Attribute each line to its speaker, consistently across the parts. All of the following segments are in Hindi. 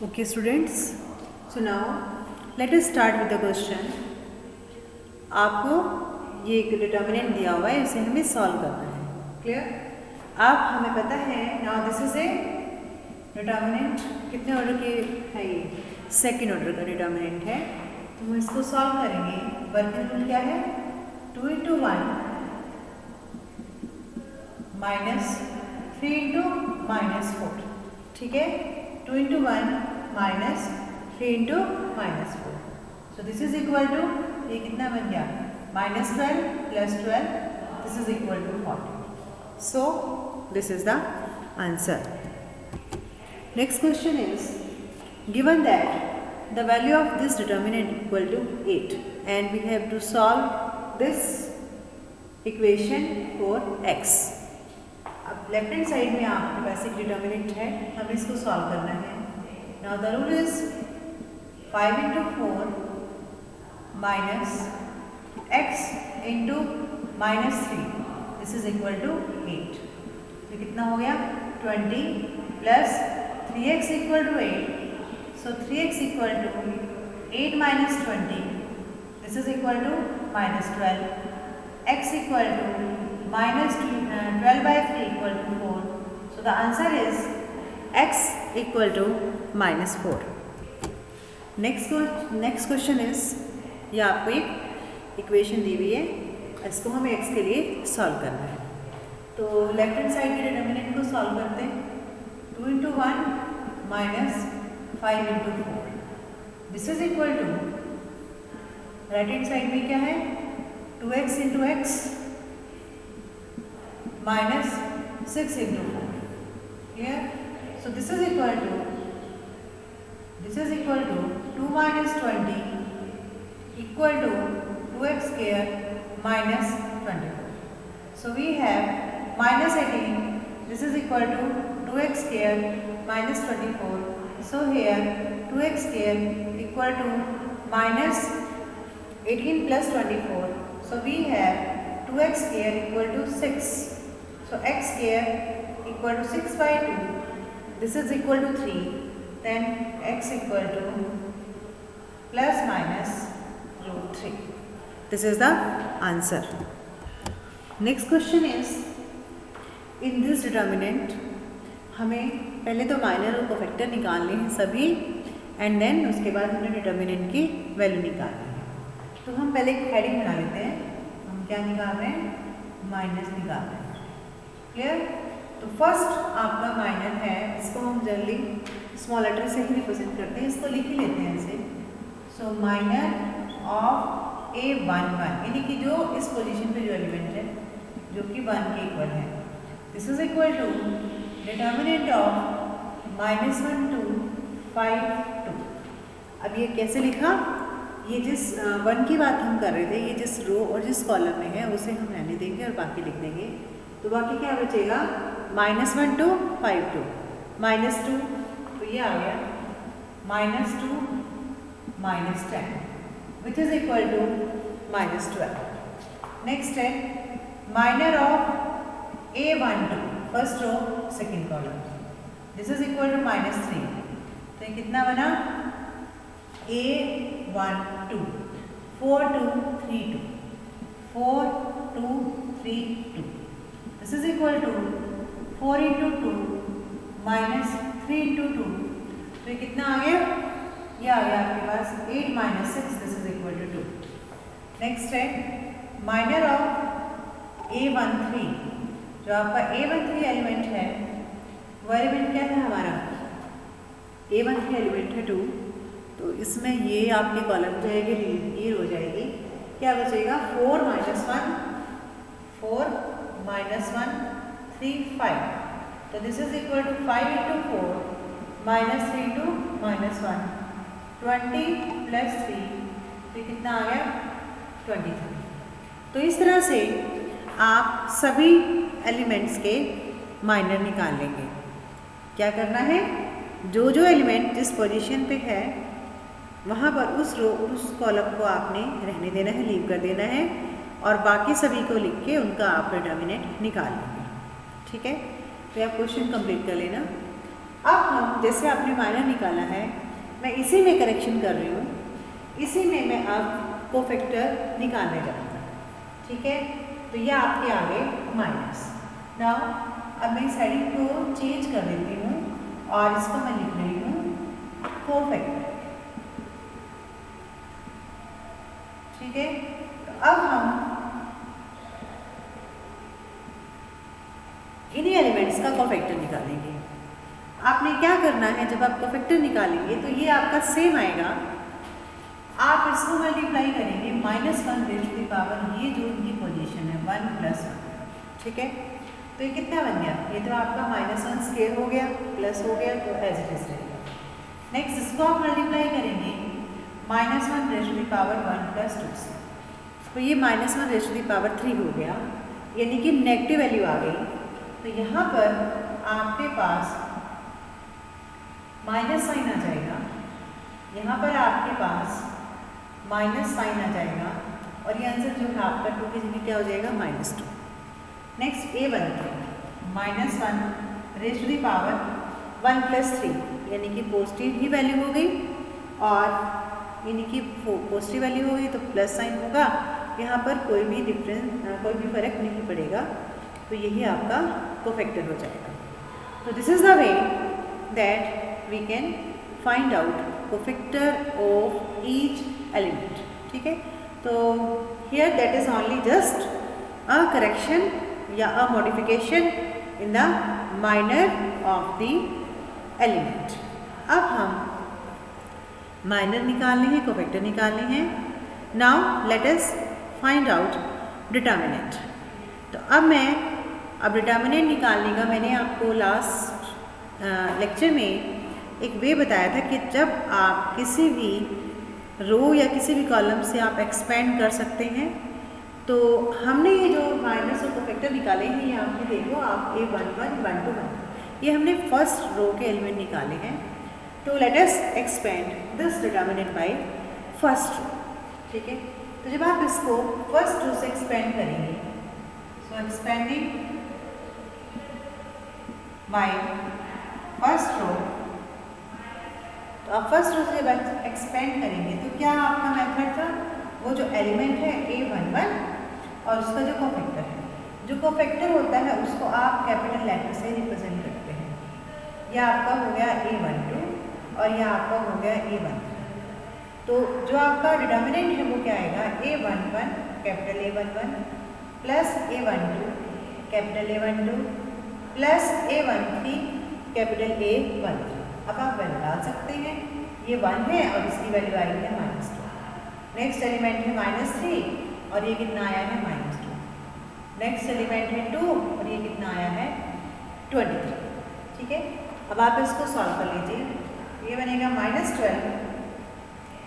Speaker 1: Okay students, so now let us start with the question. आपको ये एक डिटर्मिनेंट दिया हुआ है, इसे हमें सॉल्व करना है. क्लियर? अब हमें पता है now this is a determinant. कितने ऑर्डर के है ये? सेकेंड ऑर्डर का डिटर्मिनेंट है. तो हम इसको सॉल्व करेंगे. वर्किंग रूल क्या है? 2 into 1 माइनस 3 into माइनस 4. ठीक है? 2 into 1 minus 3 into minus 4. So this is equal to, ये कितना बन गया? minus 12 plus 12. This is equal to 40. So this is the answer. Next question is, given that the value of this determinant equal to 8 and we have to solve this equation for x. अब लेफ्ट हैंड साइड में आपके पास एक डिटर्मिनेंट है, हमें इसको सॉल्व करना है. Now the rule is 5 into 4 minus x into minus 3. This is equal to 8. तो कितना हो गया? 20 plus 3x equal to 8. So 3x equal to 8 minus 20. This is equal to minus 12. x equal to minus 12 by 3 equal to 4. So the answer is x equal to minus 4. Next question is, ये आपको एक इक्वेशन दी हुई है, इसको हमें x के लिए सॉल्व करना है. तो लेफ्ट हैंड साइड के डिटर्मिनेंट को सॉल्व करते हैं. 2 into 1 minus 5 into 4. This is equal to right hand side में क्या है? 2x into x minus 6 into 4. Here, so this is equal to 2 minus 20 equal to 2x square minus 24. So we have minus 18. This is equal to 2x square minus 24. So here 2x square equal to minus 18 plus 24. So we have 2x square equal to 6. So x square equal to 6 by 2. This is equal to 3. Then x equal to plus minus root 3. This is the answer. Next question is, in this determinant हमें पहले तो माइनर और कोफैक्टर निकालने हैं सभी, एंड देन उसके बाद हमें डिटर्मिनेंट की वैल्यू निकालनी है. तो हम पहले एक हेडिंग बना लेते हैं. हम क्या निकाल रहे हैं? माइनस निकाल रहे हैं. क्लियर? तो फर्स्ट आपका माइनर है, इसको हम जल्दी स्मॉल लेटर से ही रिप्रेजेंट करते हैं. इसको लिख ही लेते हैं ऐसे. सो माइनर ऑफ A11, यानी कि जो इस पोजीशन पे जो एलिमेंट है जो कि 1 के इक्वल है. This is equal to determinant of -1 to 5 2. अब ये कैसे लिखा? ये जिस 1 की बात हम कर रहे थे, ये जिस रो और जिस कॉलम में है उसे हम रहने देंगे और बाकी लिख देंगे. तो बाकी क्या बचेगा? -1 to 5 2 -2. तो ये आ गया -2 -10 which is equal to -12. Next है minor of A12, first row second column. This is equal to -3. तो ये कितना बना? A12 4 2 3 2 4 2 3 2. This is equal to 4 into 2 minus 3 into 2. तो ये कितना आ गया? ये आ गया आपके पास 8 minus 6. This is equal to 2. Next है माइनर ऑफ A13. जो आपका A13 एलिमेंट है, वो एलिमेंट क्या है हमारा? A13 एलिमेंट है 2. तो इसमें ये आपके कॉलम जाएगी, ये हो जाएगी. क्या बचेगा? 4 minus 1 4 minus 1 3 5. तो this is equal to 5 into 4 minus 3 into minus 1 20 plus 3. तो कितना आ गया? 23. तो इस तरह से आप सभी एलिमेंट्स के माइनर निकाल लेंगे. क्या करना है? जो जो एलिमेंट जिस पोजीशन पे है वहाँ पर उस रो उस कॉलम को आपने रहने देना है, लीव कर देना है, और बाकी सभी को लिख के उनका आप डिटर्मिनेंट निकाल लेंगे. ठीक है? तो आप क्वेश्चन कंप्लीट कर लेना. अब हम जैसे आपने माइनर निकाला है, मैं इसी में करेक्शन कर रही हूँ, इसी में मैं अब कोफैक्टर निकालने जाऊँगा। ठीक है, तो ये आपके आ गए माइनस। नाउ अब मैं इस हेडिंग को चेंज कर देती हूँ और इसको मैं लिख रही हूँ कोफैक्टर। ठीक है, तो अब हम इन्हीं एलिमेंट्स का कोफैक्टर निकालेंगे। आपने क्या करना है, जब आप कोफैक्टर निकालेंगे तो ये आपका सेम आएगा। आप इसको मल्टीप्लाई करेंगे -1 रेज़ टू द पावर, ये जो इनकी पोजीशन है 1 + 1। ठीक है, तो ये कितना बन गया, ये तो आपका -1 स्क्वायर हो गया, प्लस हो गया, तो एज इट इज रहेगा। नेक्स्ट इसको आप मल्टीप्लाई करेंगे -1 रेज़ टू द पावर 1 + 2 से, तो ये -1 रेज़ टू द पावर 3 हो गया, यानी कि नेगेटिव वैल्यू आ गई। तो यहाँ पर आपके पास माइनस साइन आ जाएगा, यहाँ पर आपके पास माइनस साइन आ जाएगा, और ये आंसर जो है आपका 2 की जगह क्या हो जाएगा -2। नेक्स्ट ए बनते -1 रेज़ टू द पावर 1 + 3, यानी कि पॉजिटिव ही वैल्यू हो गई, और यानी कि पॉजिटिव वैल्यू हो गई तो प्लस साइन होगा, यहाँ पर कोई भी फर्क नहीं पड़ेगा, तो यही आपका कोफैक्टर हो जाएगा। तो this is the way that we can find out cofactor of each element. ठीक है, तो here that is only just a correction या a modification in the minor of the element. अब हम माइनर निकालने हैं, कोफैक्टर निकालने हैं। Now let us find out determinant. तो अब डिटर्मिनेंट निकालने का मैंने आपको लास्ट लेक्चर में एक वे बताया था कि जब आप किसी भी रो या किसी भी कॉलम से आप एक्सपेंड कर सकते हैं, तो हमने ये जो माइनस और कोफैक्टर निकाले हैं, ये आपने देखो आप A11 1 to 1, ये हमने फर्स्ट रो के एलिमेंट निकाले हैं। तो let us expand this determinant by first row. ठीक है, तो जब आप इसको फर्स्ट रो से एक्सपेंड करेंगे, सो एक्सपेंडिंग बाय फर्स्ट रो, तो आप फर्स्ट रो से जब एक्सपेंड करेंगे तो क्या आपका मेथड था, वो जो एलिमेंट है A11 और उसका जो कोफैक्टर है, जो कोफैक्टर होता है उसको आप कैपिटल लेटर से रिप्रेजेंट करते हैं। यह आपका हो गया A12 और यह आपका हो गया A13। तो जो आपका डिटर्मिनेंट है वो क्या आएगा, A11 capital A11 plus A12 capital A12 plus A13 capital A13। अब आप वैल्यू डाल सकते हैं, ये 1 है और इसकी वैल्यू आई है -2। नेक्स्ट एलिमेंट है -3 और ये कितना आया है -2। नेक्स्ट एलिमेंट है 2 और ये कितना आया है 23। ठीक है, अब आप इसको सॉल्व कर लीजिए, ये बनेगा -12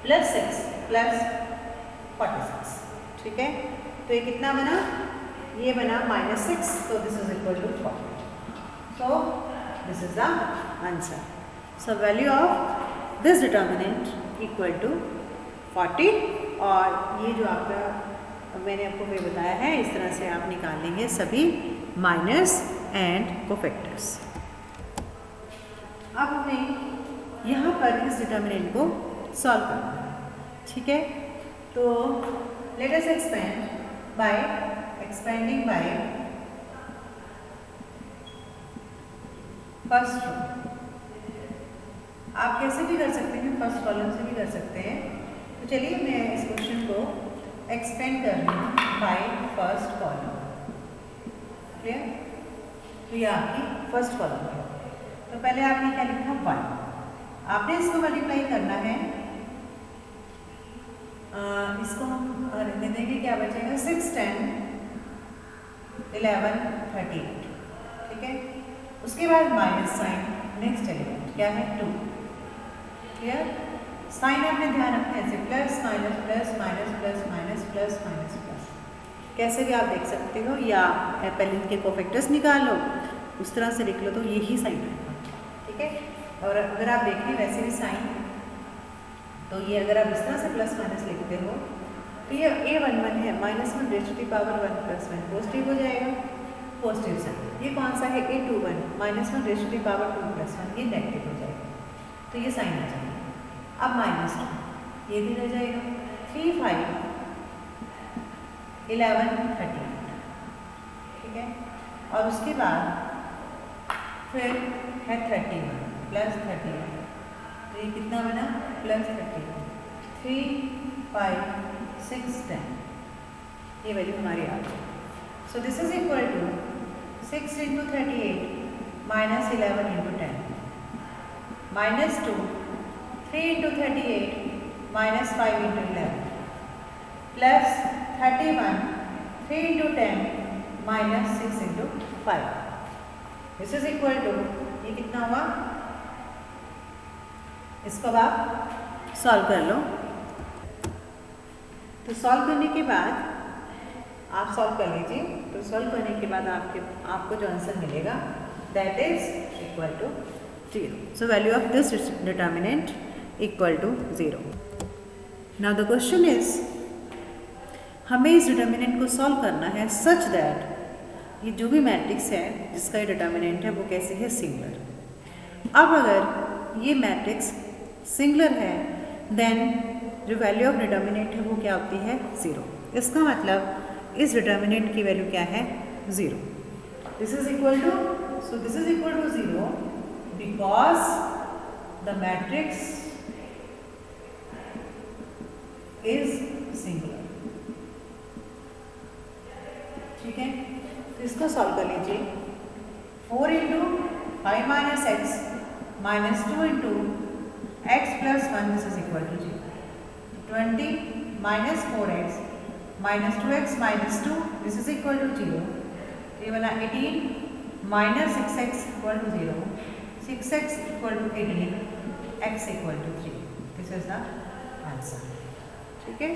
Speaker 1: प्लस 6 प्लस 46। ठीक है, तो ये कितना बना, ये बना -6, तो this is equal to 40। So this is the answer. So value of this determinant equal to 40, और ये जो आपका मैंने आपको वे बताया है, इस तरह से आप निकाल लेंगे सभी माइनर्स एंड कोफैक्टर्स। अब हमें यहाँ पर इस डिटर्मिनेंट को सॉल्व करना है। ठीक है, तो let us expanding by first row. आप कैसे भी कर सकते हैं, फर्स्ट कॉलम से भी कर सकते हैं। तो चलिए मैं इस क्वेश्चन को एक्सपेंड कर रही हूँ बाय फर्स्ट कॉलम। क्लियर, तो ये आपकी फर्स्ट कॉलम है। तो पहले आपने क्या लिखा 1, आपने इसको मल्टीप्लाई करना है, इसको हम रहने देंगे, क्या बचेगा 6 10 11 38। ठीक है, उसके बाद माइनस साइन, नेक्स्ट एलिमेंट क्या है 2। क्लियर, साइन आपने ध्यान रखना है, ऐसे plus minus plus minus plus minus plus minus plus, कैसे भी आप देख सकते हो, या पहले इनके कोफैक्टर्स निकाल लो, उस तरह से लिख लो, तो यही साइन आएगा। ठीक है, और अगर आप देखें वैसे भी साइन, तो ये अगर आप इस तरह से प्लस माइनस लिखते हो, तो ये A11 है -1 raise to the power 1 + 1 positive हो जाएगा। Positive sign. ये कौन सा है, a21 -1 raise to the power 2 + 1, ये नेगेटिव हो जाएगा तो ये साइन आ जाएगा। अब -2 ये भी रह जाएगा, 3 5 11 13, ठीक है। और उसके बाद फिर है 31 + 31, तो ये कितना बना, +31, 3 5 6 10, ये वैल्यू हमारी आ गई। So this is equal to 6 × 38 -11 × 10, -2 3 × 38 -5 × 11, plus 31 3 × 10 -6 × 5। This is equal to, ये कितना हुआ, इसको अब आप सॉल्व कर लो। तो सॉल्व करने के बाद आप सॉल्व कर लीजिए, तो सॉल्व करने के बाद आपको जो आंसर मिलेगा that is equal to 0। So value of this determinant equal to 0। Now the question is, हमें इस डिटर्मिनेंट को सॉल्व करना है सच दैट ये जो भी मैट्रिक्स है जिसका ये डिटर्मिनेंट है वो कैसे है, सिंगुलर। अब अगर ये मैट्रिक्स सिंगुलर है देन जो वैल्यू ऑफ डिटर्मिनेंट है वो क्या होती है, 0। इसका मतलब इस डिटर्मिनेंट की वैल्यू क्या है, 0। This is equal to, so this is equal to 0 because the matrix is singular, ठीक है। तो इसको सॉल्व कर लीजिए, 4 × 5 - x -2 × x + 1, this is equal to 0, 20 - 4x -2x -2, this is equal to 0, ये बना 18 -6x equal to 0, 6x equal to 18, x equal to 3, this is the answer, ठीक है।